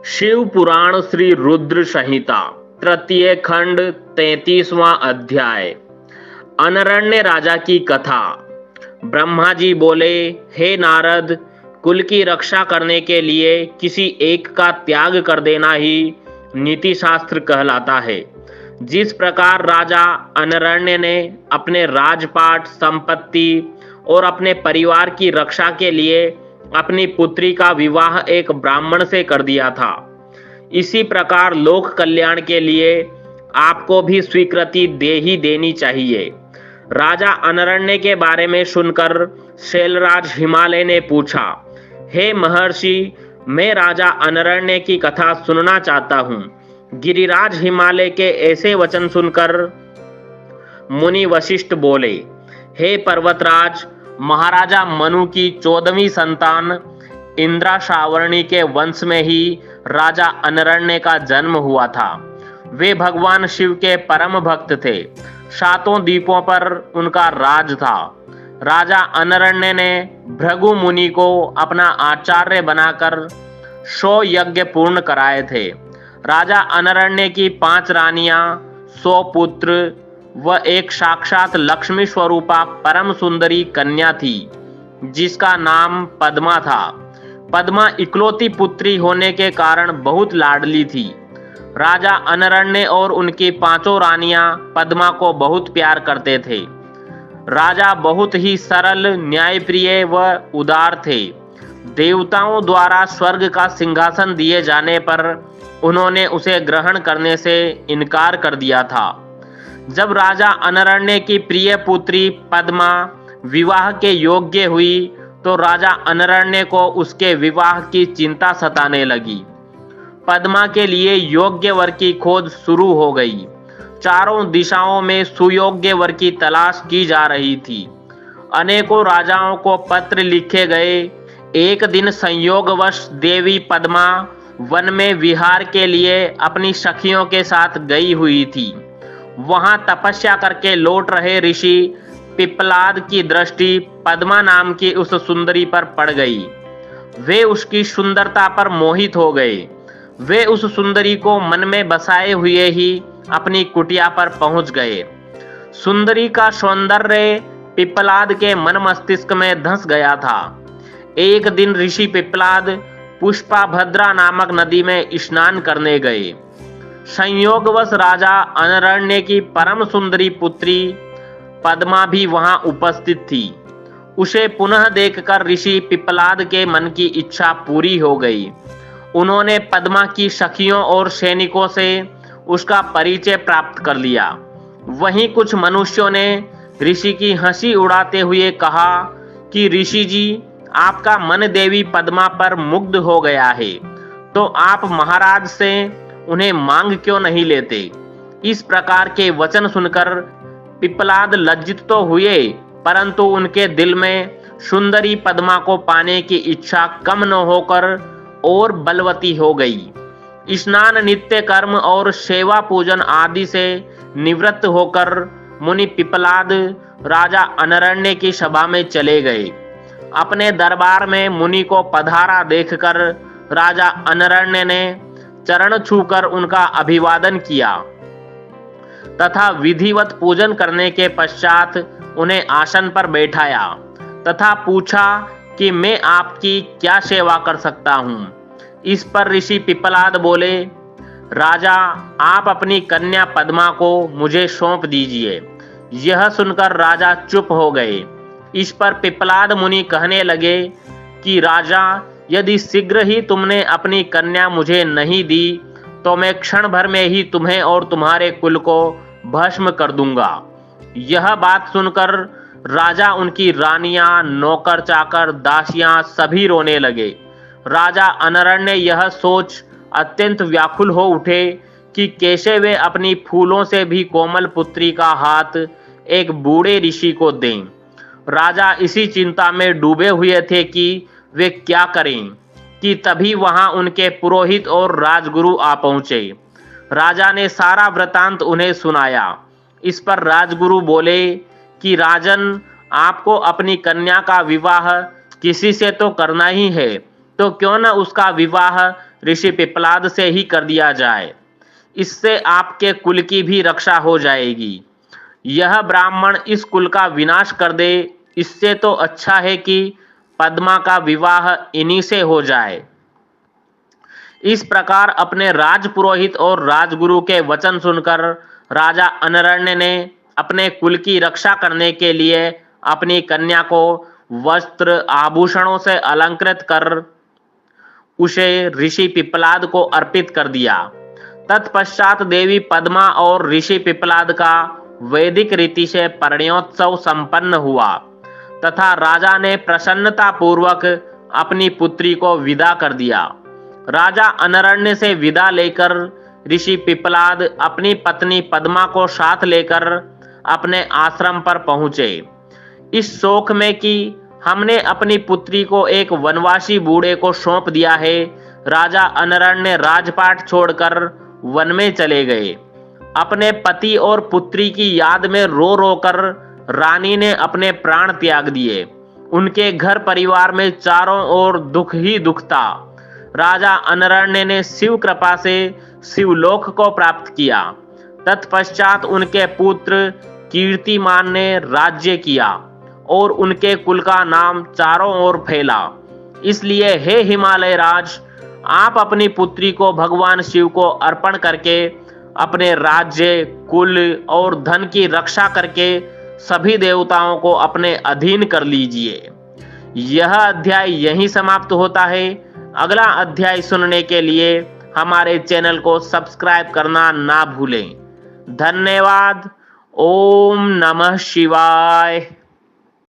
शिव पुराण श्री रुद्र संहिता तृतीय खंड 33वां अध्याय। अनरण्य राजा की कथा। ब्रह्मा जी बोले, हे नारद, कुल की रक्षा करने के लिए किसी एक का त्याग कर देना ही नीति शास्त्र कहलाता है। जिस प्रकार राजा अनरण्य ने अपने राजपाट, संपत्ति और अपने परिवार की रक्षा के लिए अपनी पुत्री का विवाह एक ब्राह्मण से कर दिया था, इसी प्रकार लोक कल्याण के लिए आपको भी स्वीकृति दे ही देनी चाहिए। राजा अनरण्य के बारे में सुनकर शैलराज हिमालय ने पूछा, हे महर्षि, मैं राजा अनरण्य की कथा सुनना चाहता हूँ। गिरिराज हिमालय के ऐसे वचन सुनकर मुनि वशिष्ठ बोले, हे पर्वतराज, महाराजा मनु की 14वीं संतान इंद्राशावर्णी के वंश में ही राजा अनरण्य का जन्म हुआ था। वे भगवान शिव के परम भक्त थे। 7 द्वीपों पर उनका राज था। राजा अनरण्य ने भृगु मुनि को अपना आचार्य बनाकर 100 यज्ञ पूर्ण कराए थे। राजा अनरण्य की 5 रानियां, 100 पुत्र व एक साक्षात लक्ष्मी स्वरूपा परम सुंदरी कन्या थी, जिसका नाम पद्मा था। पद्मा इकलौती पुत्री होने के कारण बहुत लाडली थी। राजा अनरण्य और उनकी 5 रानियां पद्मा को बहुत प्यार करते थे। राजा बहुत ही सरल, न्यायप्रिय व उदार थे। देवताओं द्वारा स्वर्ग का सिंहासन दिए जाने पर उन्होंने उसे ग्रहण करने से इनकार कर दिया था। जब राजा अनरण्य की प्रिय पुत्री पद्मा विवाह के योग्य हुई तो राजा अनरण्य को उसके विवाह की चिंता सताने लगी। पद्मा के लिए योग्य वर की खोज शुरू हो गई। चारों दिशाओं में सुयोग्य वर की तलाश की जा रही थी। अनेकों राजाओं को पत्र लिखे गए। एक दिन संयोगवश देवी पद्मा वन में विहार के लिए अपनी सखियों के साथ गई हुई थी। वहां तपस्या करके लौट रहे ऋषि पिप्पलाद की दृष्टि पद्मा नाम की उस सुंदरी पर पड़ गई। वे उसकी सुंदरता पर मोहित हो गए। वे उस सुंदरी को मन में बसाए हुए ही अपनी कुटिया पर पहुंच गए। सुंदरी का सौंदर्य पिप्पलाद के मन मस्तिष्क में धंस गया था। एक दिन ऋषि पिप्पलाद पुष्पाभद्रा नामक नदी में स्नान करने गए। संयोगवश राजा अनरण्य की परम सुंदरी पुत्री पद्मा भी वहां उपस्थित थी। उसे पुनः देखकर ऋषि पिप्पलाद के मन की इच्छा पूरी हो गई। उन्होंने पद्मा की सखियों और सैनिकों से उसका परिचय प्राप्त कर लिया। वहीं कुछ मनुष्यों ने ऋषि की हंसी उड़ाते हुए कहा कि ऋषि जी, आपका मन देवी पद्मा पर मुग्ध हो गया है, तो आप महाराज से उन्हें मांग क्यों नहीं लेते। इस प्रकार के वचन सुनकर पिप्पलाद लज्जित तो हुए, परंतु उनके दिल में सुंदरी पद्मा को पाने की इच्छा कम न होकर और बलवती हो गई। स्नान, नित्य कर्म और सेवा पूजन आदि से निवृत्त होकर मुनि पिप्पलाद राजा अनरण्य की सभा में चले गए। अपने दरबार में मुनि को पधारा देखकर राजा अनरण्य ने चरण छूकर उनका अभिवादन किया तथा विधिवत पूजन करने के पश्चात उन्हें आसन पर बैठाया तथा पूछा कि मैं आपकी क्या सेवा कर सकता हूँ। इस पर ऋषि पिप्पलाद बोले, राजा, आप अपनी कन्या पद्मा को मुझे सौंप दीजिए। यह सुनकर राजा चुप हो गए। इस पर पिप्पलाद मुनि कहने लगे कि राजा, यदि शीघ्र ही तुमने अपनी कन्या मुझे नहीं दी तो मैं क्षण भर में ही तुम्हें और तुम्हारे कुल को भस्म कर दूंगा। यह बात सुनकर राजा, उनकी रानियां, नौकर चाकर, दासियां सभी रोने लगे। राजा अनरण्य यह सोच अत्यंत व्याकुल हो उठे कि कैसे वे अपनी फूलों से भी कोमल पुत्री का हाथ एक बूढ़े ऋषि को दें। राजा इसी चिंता में डूबे हुए थे कि वे क्या करें कि तभी वहां उनके पुरोहित और राजगुरु आ पहुंचे। राजा ने सारा वृतांत उन्हें सुनाया। इस पर राजगुरु बोले कि राजन, आपको अपनी कन्या का विवाह किसी से तो करना ही है, तो क्यों न उसका विवाह ऋषि पिप्पलाद से ही कर दिया जाए। इससे आपके कुल की भी रक्षा हो जाएगी। यह ब्राह्मण इस कुल का विनाश कर दे, इससे तो अच्छा है कि पद्मा का विवाह इन्हीं से हो जाए। इस प्रकार अपने राजपुरोहित और राजगुरु के वचन सुनकर राजा अनरण्य ने अपने कुल की रक्षा करने के लिए अपनी कन्या को वस्त्र आभूषणों से अलंकृत कर उसे ऋषि पिप्पलाद को अर्पित कर दिया। तत्पश्चात देवी पद्मा और ऋषि पिप्पलाद का वैदिक रीति से परिणयोत्सव संपन्न हुआ तथा राजा ने प्रसन्नता पूर्वक अपनी पुत्री को विदा कर दिया। राजा अनरण्य से विदा लेकर ऋषि पिप्पलाद अपनी पत्नी पद्मा को साथ लेकर अपने आश्रम पर पहुंचे। इस शोक में कि हमने अपनी पुत्री को एक वनवासी बूढ़े को सौंप दिया है, राजा अनरण्य राजपाट छोड़कर वन में चले गए। अपने पति और पुत्री की याद में रो रो कर रानी ने अपने प्राण त्याग दिए। उनके घर परिवार में चारों ओर दुख ही दुख था। राजा अनरण्य ने शिव कृपा से शिवलोक को प्राप्त किया। तत्पश्चात उनके पुत्र कीर्तिमान ने राज्य किया और उनके कुल का नाम चारों ओर फैला। इसलिए हे हिमालय राज, आप अपनी पुत्री को भगवान शिव को अर्पण करके अपने राज्य, कुल और धन की रक्षा करके सभी देवताओं को अपने अधीन कर लीजिए। यह अध्याय यहीं समाप्त होता है। अगला अध्याय सुनने के लिए हमारे चैनल को सब्सक्राइब करना ना भूलें। धन्यवाद। ओम नमः शिवाय।